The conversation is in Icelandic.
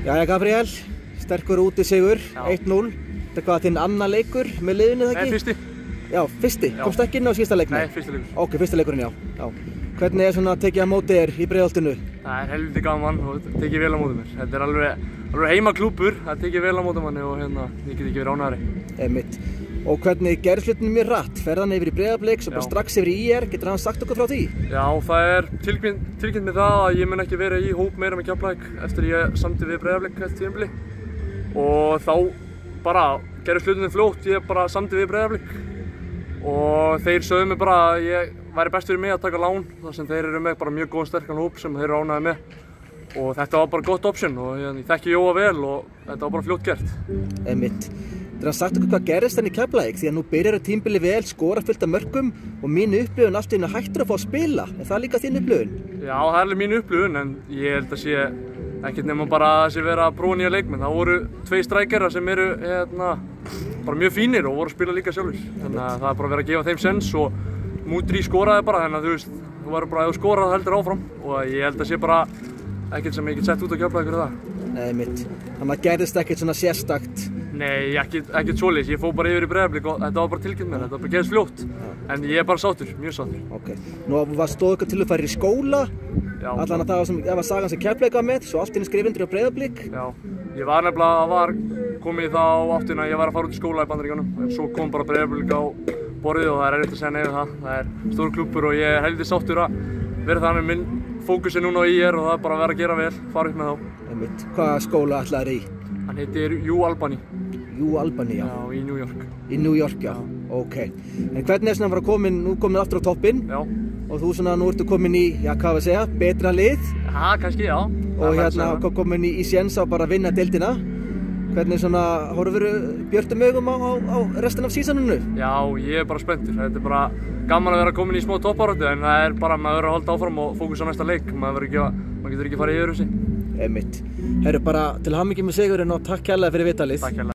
Jæja Gabriel, sterkur útisigur, 1-0. Þetta er hvað þinn annar leikur með liðinu, það ekki? Nei, fyrsti. Já, fyrsti. Komst ekki inn á síðasta leiknum? Nei, fyrsti leikur. Ok, fyrsti leikurinn, já. Hvernig er svona að tekið á móti þér í Breiðholtinu? Það er helviti gaman og tekið vel á móti mér. Þetta er alveg heimaklúbbur, það tekið vel á móti manni og hérna, ég get ekki verið ánægðari. Einmitt. Og hvernig gerðist hlutinu mjög hratt? Ferðan yfir í Breiðablik, svo bara strax yfir í IR, getur hann sagt okkur frá því? Já, það er tilkynnt með það að ég mun ekki vera í hóp meira með Keflavík eftir ég samdi við Breiðablik eftir tímabili. Og þá bara gerðist hlutinu fljótt, ég bara samdi við Breiðablik. Og þeir sögðu mig bara að ég væri best fyrir mig að taka lán, þar sem þeir eru með bara mjög góðan sterkan hóp sem þeir eru ánægðir með. Og þetta var bara gott option og ég þekki Jóa vel og þetta var bara fljótt gert. Einmitt. Þeir hafa sagt okkur hvað gerist hann í Keflavík því að nú byrjar tímabili vel, skora fullt af mörkum og mín upplifun allt í einu hættur að fá að spila. Er það líka þín upplifun? Já, það er alveg mín upplifun en ég held að sé ekkert nema bara að sé vera að prófa nýja leikmenn. Það voru 2 strækjarar sem eru bara mjög fínir og voru að spila líka sjálfur. Þannig að það er bara verið að gefa þeim sens og Múdri skoraði bara, þannig að þú verður bara að skora það heldur áfram og ég held að sé bara ekkert sem ég get sett út á Keflavík fyrir það. Nei, mitt. Þannig að gerðist ekkert svona sérstakt? Nei, ekkert svoleiðis. Ég fór bara yfir í Breiðablik og þetta var bara tilkynnt mér, þetta var bara gerðist fljótt. En ég er bara sáttur, mjög sáttur. Ok. Nú stóð ykkur til að fara í skóla. Já. Allan að það var sagan sem Keflavík var með, svo allt í einu skrifundur á Breiðablik. Já. Ég var nefnilega, komið það á áttina að ég var að fara út í skóla í Bandaríkjunum. En svo kom bara Breiðablik á borðið og það er erfitt að segja nei við það. Það er stór klúbbur og ég er heldur sáttur að vera þannig minn fókus er núna á IR og það er bara að vera að gera vel, fara upp með þá. Einmitt. Hvaða skóla ætlaðir í? Hann heitir U-Albany. U-Albany, já. Já, í New York. Í New York, já. Ok. En hvernig er svona að fara nú komin aftur á toppinn? Já. Og þú svona, nú ertu komin í, já, hvað við segja, betra lið? Já, kannski, já. Og hérna komin í séns á bara að vinna deildina. Hvernig svona, horfirðu björtum augum á restina af sísoninu? Já, ég er bara spenntur. Þetta er bara gaman að vera komin í smá toppáratu en það er bara maður verður að halda áfram og fókusa á næsta leik. Maður getur ekki farið yfir þessi. Einmitt. Herru, bara til hamingju með sigurinn og takk kærlega fyrir viðtalið. Takk kærlega.